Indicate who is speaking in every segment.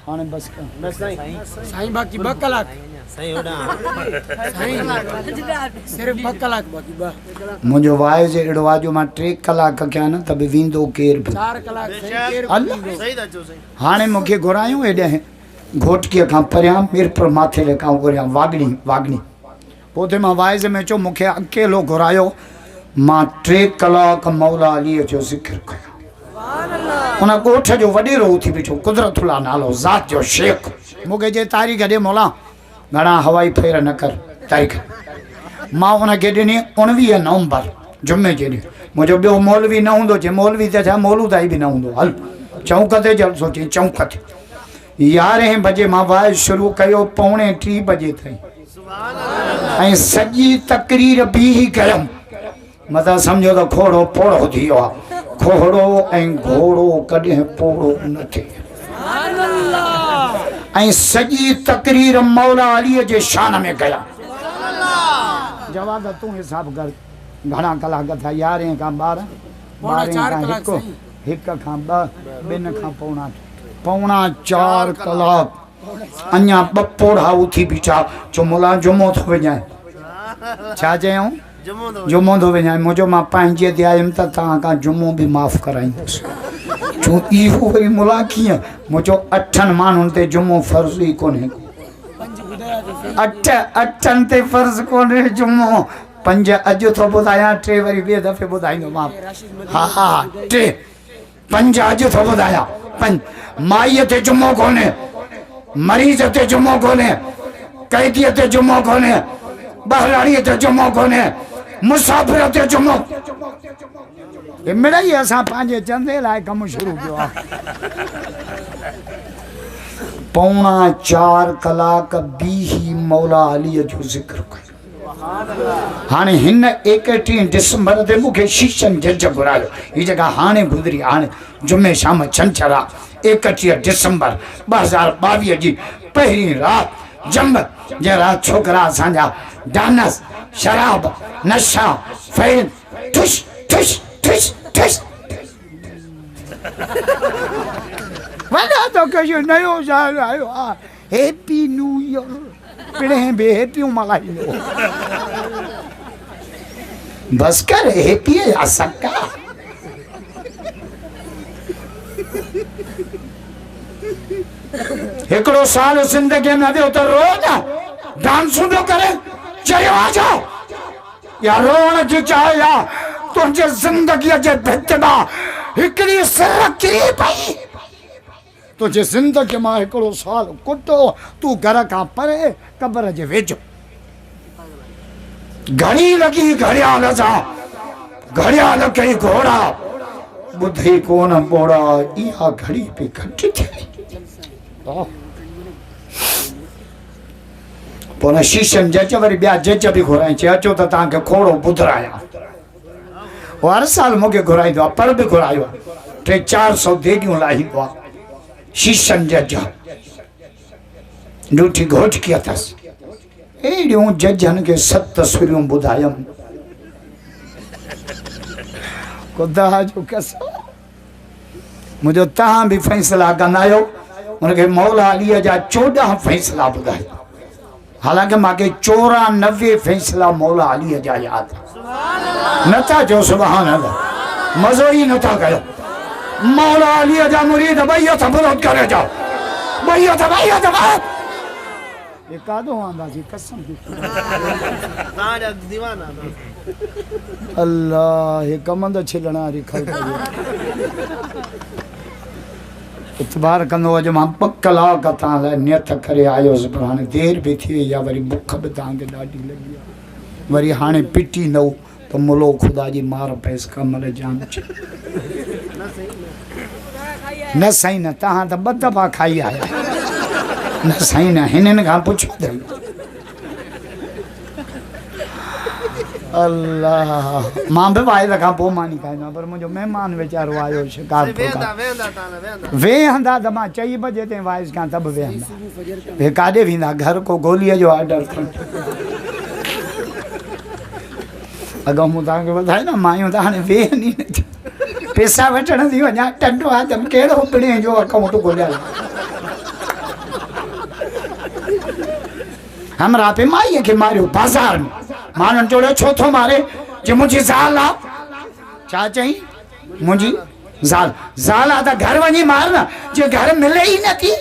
Speaker 1: हाणे बस कर
Speaker 2: बस
Speaker 1: साईं बाक़ी 2 कलाक
Speaker 2: सही होड़ा
Speaker 1: सिर्फ 2 कलाक बाक़ी 2 मुंहिंजो वाइस अहिड़ो आहे जो मां 3 कलाक कया न त बि वेंदो केरु बि 4 कलाक
Speaker 2: सही था चओ सही
Speaker 1: हाणे मूंखे घुरायूं हेॾे घोटकीअ खां परियां मीरपुर माथे खां घुरियां वागणी पोइ मां वाइस में चयो मूंखे अकेलो घुरायो मां 3 कलाक मौला अलीअ जो ज़िक्र कयो उन ॻोठ जो वॾेरो उथी बीठो कुदरतुल्ला नालो ज़ात जो शेख मूंखे जे तारीख़ ॾे मौला घणा हवाई फेर न कर तारीख़ मां उनखे ॾिनी 19 नवंबर जुमे जे ॾींहुं मुंहिंजो ॿियो मौलवी न हूंदो जे मौलवी त छा मौलूदाई बि न हूंदो हल चौंक ते जलसो चई चौंक ते 11 बजे मां वाइस शुरू कयो 2:45 बजे ताईं ऐं सॼी तकरीर बि कयमि मथां सम्झो त खोड़ो पोड़ो थी वियो आहे खोड़ो ऐं घोड़ो कॾहिं पोड़ो न थिए ऐं सॼी तकरीर मौला अलीअ जे शान में कया जवाब तूं हिसाब कर घणा कलाक था 11 खां 12 12 खां 1 खां 2 2 खां पौणा 4 कलाक अञा 2 पोड़ा उथी बीठा चो मोला जुमो थो विझाए छा चयऊं जुमो थो विझाए मुंहिंजो मां पंहिंजे ते आयुमि त तव्हां खां जुमो बि माफ़ कराईंदुसि छो इहो वरी मुला कीअं मुंहिंजो 8 माण्हुनि ते जुमो फ़र्ज़ ई कोन्हे 8 ते फ़र्ज़ कोन्हे जुमो 5 अॼु थो ॿुधायां 3 वरी ॿिए दफ़े ॿुधाईंदोमांव हा 3 5 अॼु थो ॿुधायां 5 माईअ ते जुमो कोन्हे मरीज़ ते जुमो कोन्हे कैदीअ ते जुमो कोन्हे बहराड़ीअ ते जुमो कोन्हे मुसाफ़िर ते जुमो मिड़ई असां पंहिंजे चंदे लाइ कमु शुरू कयो आहे 4.25 कलाक बीही मौला अलीअ जो ज़िक्र कयो हाणे हिन 31 डिसंबर ते मूंखे शीशन जज घुरायो हीअ जॻह हाणे गुज़री हाणे जुमे शाम छंछर आहे 31 डिसंबर 2022 जी पहिरीं राति जंब जे राति छोकिरा असांजा डानस शराब नशा फैन ठुश ठुश ठुश ठुश वॾा तो कहियो नयो साल आयो आहे हैप्पी न्यू ईयर पिणे बि हैप्पियूं मल्हाईंदो बस कर हैप्पी या सक्का हिकिड़ो साल ज़िंदगी में वियो त रोज डांसूं पियो करे चयो आजो या रोण जी चाहे या तुंहिंजे ज़िंदगीअ जे भित मां हिकिड़ी सिर किरी पई तुंहिंजे ज़िंदगी मां हिकिड़ो साल कुटो तूं घर खां परे क़बर जे वेझो घणी लॻी घड़ियाल सां घड़ियाल कई घोड़ा ॿुधई कोन ॿोड़ा इहा घड़ी बि घटि थिए पोइ न शीशन जज वरी ॿिया जज बि घुराई चई अचो त तव्हांखे खोड़ो ॿुधायां हर साल मूंखे घुराईंदो आहे पर बि घुरायो आहे 300-400 देगियूं लाहींदो आहे शीशन जज ॾूठी घोटकी अथसि अहिड़ियूं जजनि खे 7 सुरियूं ॿुधायमि ख़ुदा जो कसम मुंहिंजो तव्हां बि फ़ैसिला कंदा आहियो उनखे मौला अलीअ जा 14 फ़ैसिला ॿुधायो हालांकि मूंखे 94 फ़ैसिला मौला अलीअ जा यादि नथा चओ सुभान अल्लाह मज़ो ई नथा कयो मौला अलीअ जा मुरीद ॿई हथ बुलंद करे जाओ ॿई हथ ये कादो आंदाजी कसम
Speaker 2: ताजा दीवाना
Speaker 1: अल्लाह ये कमंद छिलना री खल इतबार कंदो अॼु मां 2 कलाक तव्हां लाइ नियत करे आयोसि पर हाणे देरि बि थी वई आहे वरी बुख बि तव्हांखे ॾाढी लॻी आहे वरी हाणे पिटींदो त मुलो ख़ुदा जी मार पएसि कमल जान न साईं न तव्हां त 2 दफ़ा खाई आया न साईं न हिननि खां पुछो अथई अल्लाह मां बि वाइद खां पोइ मानी खाईंदो आहियां पर मुंहिंजो महिमान वीचारो आयो शिकारपुर खां वेहंदा त मां 4 बजे ताईं वाइस खां त बि वेहंदा हे काॾे वेंदा घर को गोलीअ जो ऑर्डर अॻो मूं तव्हांखे ॿुधायो न मायूं त हाणे वेहनि ई नथियूं पैसा वठण थी वञा टंडो आहे त कहिड़ो पिणे जो अकाउंट खोलियल हमरा पे माईअ खे मारियो बाज़ार में माण्हुनि चयो छो थो मारे जे मुंहिंजी ज़ाल आहे छा चई मुंहिंजी ज़ाल ज़ाल आहे त घर वञी मार न जे घर मिले ई नथी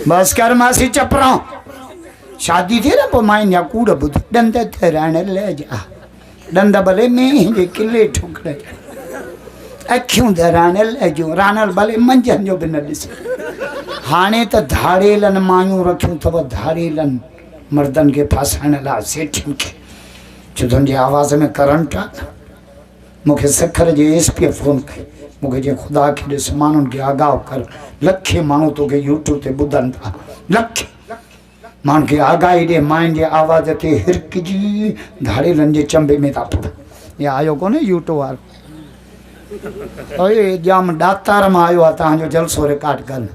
Speaker 1: बस कर मासी चपरा शादी थी न पोइ माइन जा कूड़ ॿुध ॾंद ते रण ले जा ॾंद भले में जे किले ठुकड़ अखियूं त रानल जूं रानल भले मंझंदि जो बि न ॾिसे हाणे त धाड़ेलनि मायूं रखियूं अथव धाड़ेलनि मर्दनि खे फासाइण लाइ सेठियुनि खे छो तुंहिंजी आवाज़ में करंट आहे मूंखे सखर जे एसपीअ फ़ोन कई मूंखे जीअं ख़ुदा खे ॾिस माण्हुनि खे आगाह कर लखे माण्हू तोखे यूट्यूब ते ॿुधनि था लखे माण्हुनि खे आगाही ॾे माइन जे आवाज़ ते हिरकजी धाड़ेलनि जे चंबे में था पवनि इहा आयो कोन्हे यूट्यूब वारो अरे जाम दातार मां आयो आहे तव्हांजो जलसो रिकॉर्ड कनि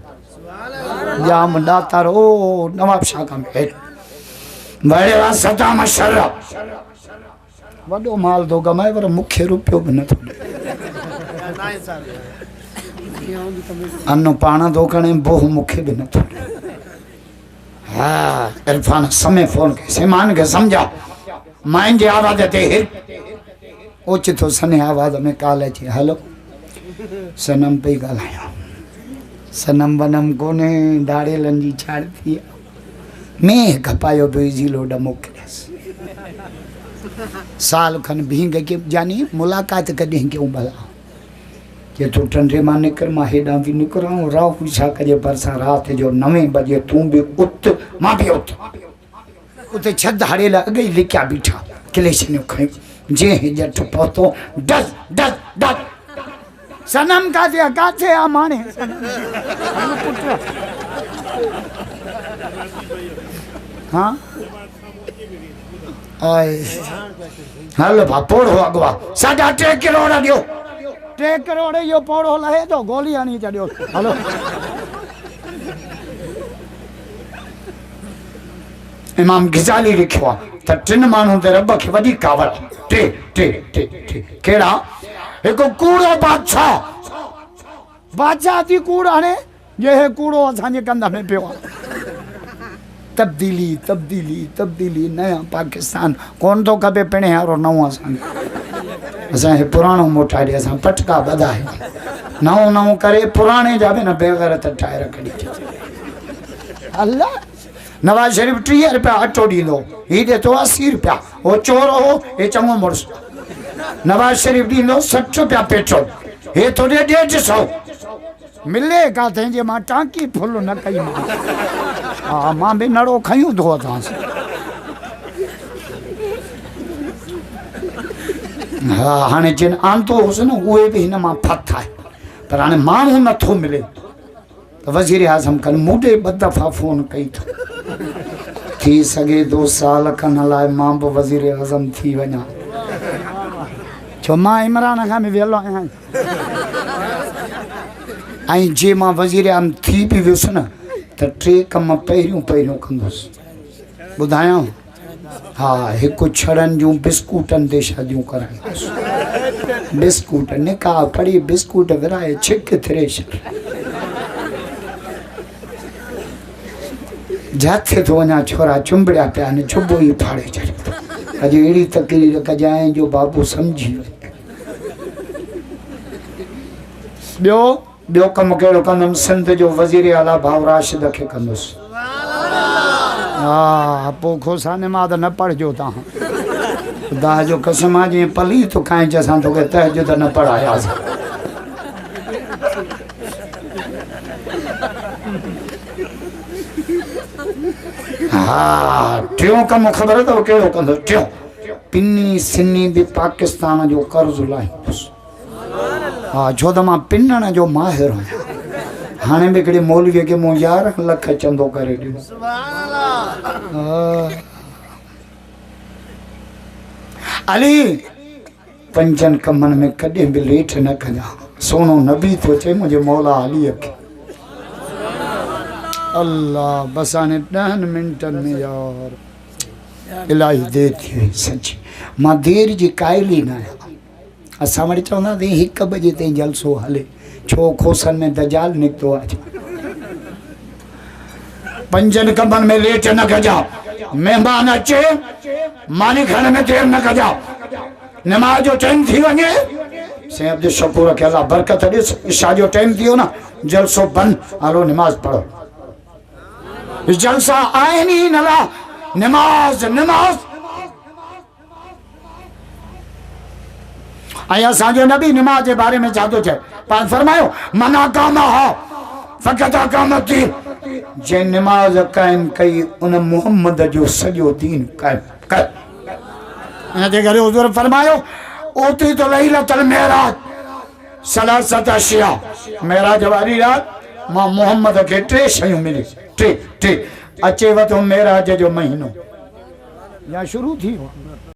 Speaker 1: जाम दातार ओ नवाब शाह खां बड़े वा सदाम शरफ वॾो माल थो कमाए पर मूंखे रुपयो बि नथो ॾे अनु पाण थो खणे बोह मूंखे बि नथो ॾे हा इरफान समय फोन कई सेमान खे सम्झा माइन जे आवाज़ ते हिर ओचितो सने आवाज़ में काल अचे हलो सनम पई ॻाल्हायां सनम वनम कोन्हे धाड़ेलनि जी छाड़ थी में खपायो पियो ज़ीलो ॾ मोकिलियसि साल खन भींग के जानी मुलाक़ात कॾहिं कयूं भला जे तूं टंडे मां निकिर मां हेॾां बि निकिरां राहु छा कजे भरिसां राति जो 9 बजे तूं बि उत मां बि उत उते छह धाड़ेल अॻ ई लिकिया बीठा क्लेशनियूं खयूं जे जट पहुतो डस डस डस सनम काथे आ माने हाँ आए हल भा पोड़ो अगवा 3.5 करोड़ दियो 3 करोड़ यो पोड़ो लहे तो गोली आनी चढ़ियो हलो इमाम गिजाली लिखियो आहे त 3 माण्हुनि ते रब खे वॾी कावड़ टे टे टे टे कहिड़ा हिकु कूड़ो बादशाह थी कूड़ हाणे जे हे कूड़ो असांजे कंध में पियो आहे तब्दीली तब्दीली तब्दीली नया पाकिस्तान कोन थो खपे पिणे वारो नओं असांखे असांखे पुराणो मोटाए ॾे असां पटका ॿधाए नओं नओं करे पुराणे जा बि न बेग़ैरत ठाहे रखणी अल्लाह नवाज शरीफ 30 रुपया अटो ॾींदो हीउ ॾे थो 80 रुपया हो चोर हो हे चङो मुड़ुसु नवाज शरीफ ॾींदो 60 रुपया पेट्रोल हे थो ॾे 150 मिले काथे जे मां टांकी फुल न कई हा मां बि नड़ो खयूं थो तव्हां सां हा हाणे जिन आंतो हुउसि न उहे बि हिन मां फत आहे पर हाणे माण्हू नथो मिले त वज़ीर आज़म कनि मूंॾे 2 दफ़ा फ़ोन कई थी सघे 2 साल खन लाइ मां बि वज़ीर आज़म थी वञा छो मां इमरान खां बि वेलो आहियां ऐं जे मां वज़ीर आज़म थी बि वियुसि न त 3 कम पहिरियों कंदुसि ॿुधायां हा हिकु छड़नि जूं बिस्कुटनि ते शादियूं कराईंदुसि बिस्कुट निकाह पढ़ी बिस्कुट विराए छिक थ्रेशर जाथे तो वञा छोरा चुंबड़िया पिया आहिनि चुबो ई फाड़े छॾियो अॼु अहिड़ी तकलीफ़ कजांइ जो बाबू सम्झी वञे ॿियो कमु कहिड़ो कंदुमि सिंध जो वज़ीर आला भाउ राशिद खे कंदुसि हा पोइ खोसाने मां त न पढ़जो तव्हां ख़ुदा जो कसम आहे जीअं पली तो खाए असां तोखे तहजुद न पढ़ायासीं हा टियों कमु ख़बर अथव कहिड़ो कंदो टियों पिनी सिनी बि पाकिस्तान जो कर्ज़ लाहींदुसि हा छो त मां पिनण जो माहिर आहियां हाणे बि हिकिड़े मौलवीअ खे मूं 11 लख चंदो करे ॾिनो अली 5 कमनि में कॾहिं बि लेट न कजां सोनो नबी थो चए मुंहिंजे मौला अलीअ खे अल्लाह बस हाणे 10 मिंटनि में यार इलाही देरि थी वई सची मां देरि जी काइल ई न आहियां असां वरी चवंदासीं 1 बजे ताईं जलसो हले, छो खोसन में दजाल निकितो आहे। 5 कमनि में लेट न कजा, महिमान अचे मानी खाने में देर न कजा, नमाज जो टाइम थी वञे से अब्दुल शकूर के अल्लाह बरकत ॾिस, इशा जो टाइम थियो न जलसो बंद, हलो नमाज पढ़ो। जलसा आहिनि ई न ला, नमाज नमाज। ऐं असांजो नबी नमाज जे बारे में छा थो चए, पाण फरमायो मना काम हा फ़क़त अक़ामती, जंहिं नमाज क़ाइम कई उन मुहम्मद जो सॼो दीन क़ाइम कर। इन जे करे हुज़ूर फरमायो ओती तो लैलतुल मेराज सलासत अशिया, मेराज वारी रात मां मुहम्मद खे 3 शयूं मिली, 3 अचेव तो मेराज जो महीनो या शुरू थी वियो।